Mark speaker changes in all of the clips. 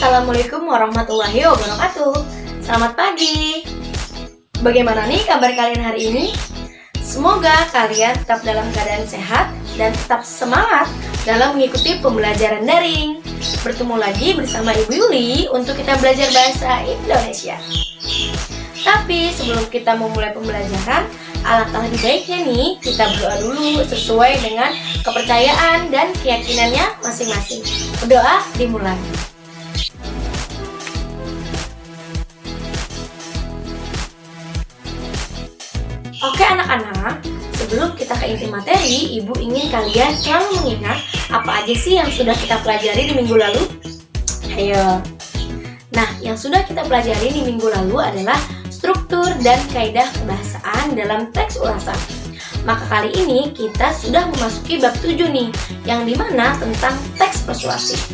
Speaker 1: Assalamualaikum warahmatullahi wabarakatuh. Selamat pagi. Bagaimana nih kabar kalian hari ini? Semoga kalian tetap dalam keadaan sehat dan tetap semangat dalam mengikuti pembelajaran daring. Bertemu lagi bersama Ibu Yuli untuk kita belajar bahasa Indonesia. Tapi sebelum kita memulai pembelajaran, alangkah lebih baiknya nih kita berdoa dulu sesuai dengan kepercayaan dan keyakinannya masing-masing. Berdoa dimulai. Oke anak-anak, sebelum kita ke inti materi, Ibu ingin kalian selalu mengingat apa aja sih yang sudah kita pelajari di minggu lalu? Ayo. Nah, yang sudah kita pelajari di minggu lalu adalah struktur dan kaidah kebahasaan dalam teks ulasan. Maka kali ini kita sudah memasuki bab 7 nih, yang dimana tentang teks persuasif.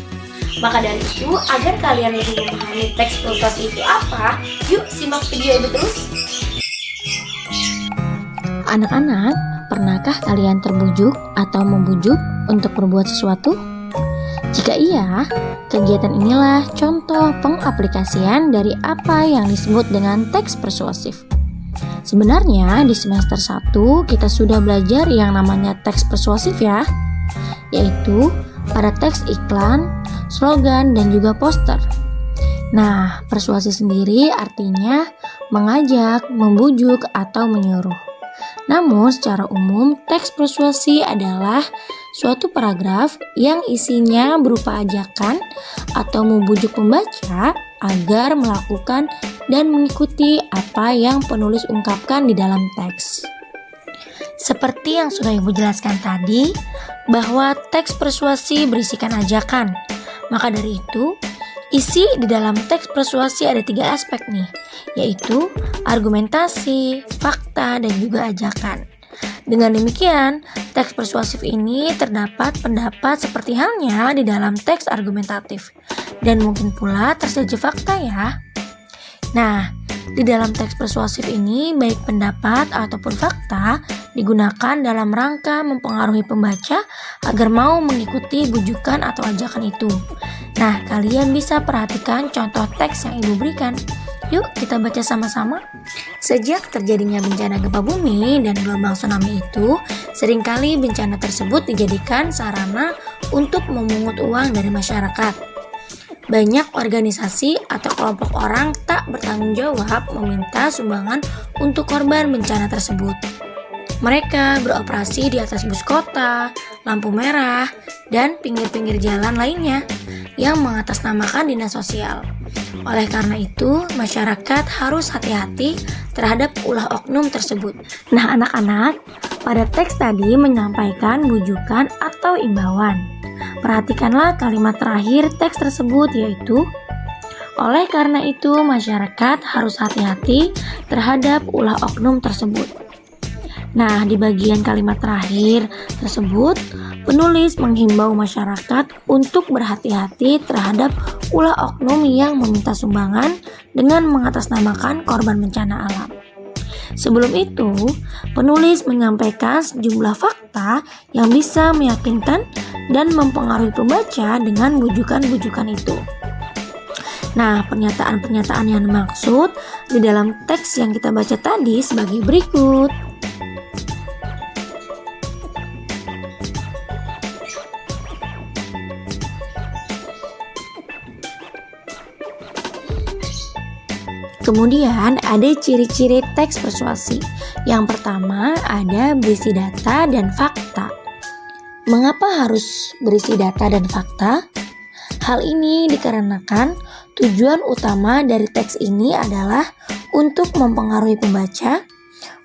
Speaker 1: Maka dari itu, agar kalian lebih memahami teks persuasif itu apa, yuk simak video Ibu terus.
Speaker 2: Anak-anak, pernahkah kalian terbujuk atau membujuk untuk berbuat sesuatu? Jika iya, kegiatan inilah contoh pengaplikasian dari apa yang disebut dengan teks persuasif. Sebenarnya di semester 1 kita sudah belajar yang namanya teks persuasif ya, yaitu pada teks iklan, slogan, dan juga poster. Nah, persuasi sendiri artinya mengajak, membujuk, atau menyuruh. Namun secara umum teks persuasi adalah suatu paragraf yang isinya berupa ajakan atau membujuk pembaca agar melakukan dan mengikuti apa yang penulis ungkapkan di dalam teks. Seperti yang sudah Ibu jelaskan tadi, bahwa teks persuasi berisikan ajakan. Maka dari itu, isi di dalam teks persuasi ada 3 aspek nih, yaitu argumentasi, fakta, dan juga ajakan. Dengan demikian, teks persuasif ini terdapat pendapat seperti halnya di dalam teks argumentatif, dan mungkin pula tersedia fakta ya. Nah, di dalam teks persuasif ini, baik pendapat ataupun fakta digunakan dalam rangka mempengaruhi pembaca agar mau mengikuti bujukan atau ajakan itu. Nah, kalian bisa perhatikan contoh teks yang Ibu berikan. Yuk kita baca sama-sama. Sejak terjadinya bencana gempa bumi dan gelombang tsunami itu, seringkali bencana tersebut dijadikan sarana untuk memungut uang dari masyarakat. Banyak organisasi atau kelompok orang tak bertanggung jawab meminta sumbangan untuk korban bencana tersebut. Mereka beroperasi di atas bus kota, lampu merah, dan pinggir-pinggir jalan lainnya yang mengatasnamakan dinas sosial. Oleh karena itu, masyarakat harus hati-hati terhadap ulah oknum tersebut. Nah anak-anak, pada teks tadi menyampaikan bujukan atau imbauan. Perhatikanlah kalimat terakhir teks tersebut, yaitu oleh karena itu masyarakat harus hati-hati terhadap ulah oknum tersebut. Nah, di bagian kalimat terakhir tersebut, penulis menghimbau masyarakat untuk berhati-hati terhadap ulah oknum yang meminta sumbangan dengan mengatasnamakan korban bencana alam. Sebelum itu, penulis menyampaikan sejumlah fakta yang bisa meyakinkan dan mempengaruhi pembaca dengan bujukan-bujukan itu. Nah, pernyataan-pernyataan yang dimaksud di dalam teks yang kita baca tadi sebagai berikut. Kemudian ada ciri-ciri teks persuasi. Yang pertama ada berisi data dan fakta. Mengapa harus berisi data dan fakta? Hal ini dikarenakan tujuan utama dari teks ini adalah untuk mempengaruhi pembaca.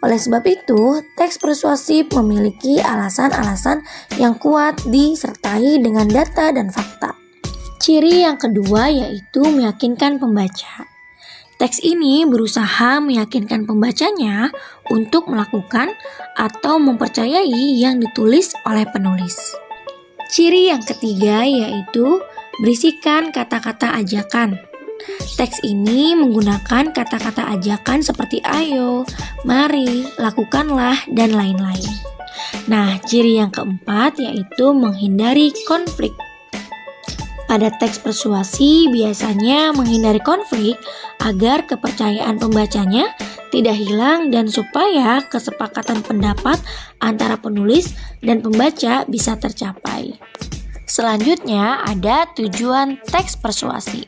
Speaker 2: Oleh sebab itu, teks persuasif memiliki alasan-alasan yang kuat disertai dengan data dan fakta. Ciri yang kedua yaitu meyakinkan pembaca. Teks ini berusaha meyakinkan pembacanya untuk melakukan atau mempercayai yang ditulis oleh penulis. Ciri yang ketiga yaitu berisikan kata-kata ajakan. Teks ini menggunakan kata-kata ajakan seperti ayo, mari, lakukanlah, dan lain-lain. Nah, ciri yang keempat yaitu menghindari konflik. pada teks persuasi biasanya menghindari konflik agar kepercayaan pembacanya tidak hilang dan supaya kesepakatan pendapat antara penulis dan pembaca bisa tercapai. Selanjutnya ada tujuan teks persuasi,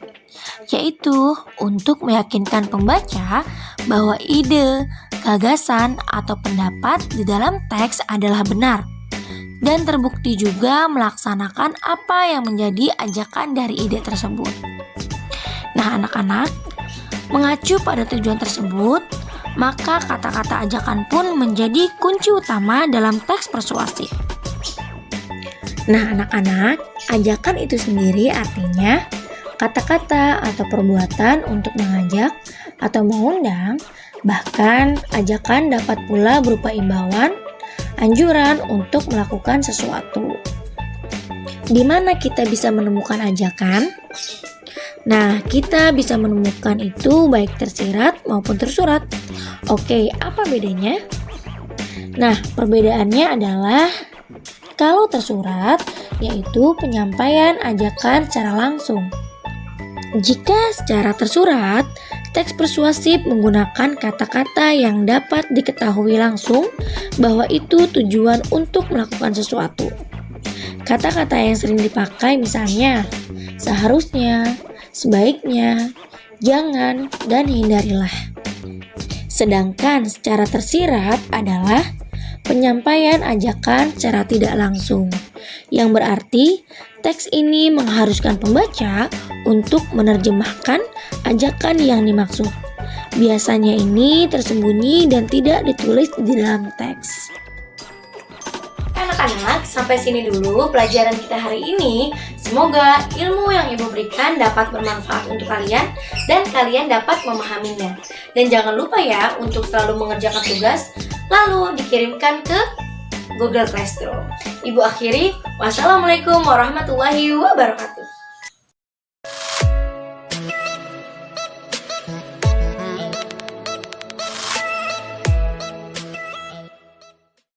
Speaker 2: yaitu untuk meyakinkan pembaca bahwa ide, gagasan, atau pendapat di dalam teks adalah benar dan terbukti juga melaksanakan apa yang menjadi ajakan dari ide tersebut. Nah, anak-anak, mengacu pada tujuan tersebut, maka kata-kata ajakan pun menjadi kunci utama dalam teks persuasi. Nah, anak-anak, ajakan itu sendiri artinya kata-kata atau perbuatan untuk mengajak atau mengundang, bahkan ajakan dapat pula berupa imbauan, anjuran untuk melakukan sesuatu. Di mana kita bisa menemukan ajakan? Nah, kita bisa menemukan itu baik tersirat maupun tersurat. Oke, apa bedanya? Nah, perbedaannya adalah kalau tersurat, yaitu penyampaian ajakan secara langsung. Jika secara tersurat, teks persuasif menggunakan kata-kata yang dapat diketahui langsung bahwa itu tujuan untuk melakukan sesuatu. Kata-kata yang sering dipakai misalnya, seharusnya, sebaiknya, jangan, dan hindarilah. Sedangkan secara tersirat adalah penyampaian ajakan secara tidak langsung, yang berarti teks ini mengharuskan pembaca untuk menerjemahkan ajakan yang dimaksud. Biasanya ini tersembunyi dan tidak ditulis di dalam teks.
Speaker 1: Anak-anak, sampai sini dulu pelajaran kita hari ini. Semoga ilmu yang Ibu berikan dapat bermanfaat untuk kalian dan kalian dapat memahaminya. Dan jangan lupa ya untuk selalu mengerjakan tugas lalu dikirimkan ke Google Classroom. Ibu akhiri, wassalamualaikum warahmatullahi wabarakatuh.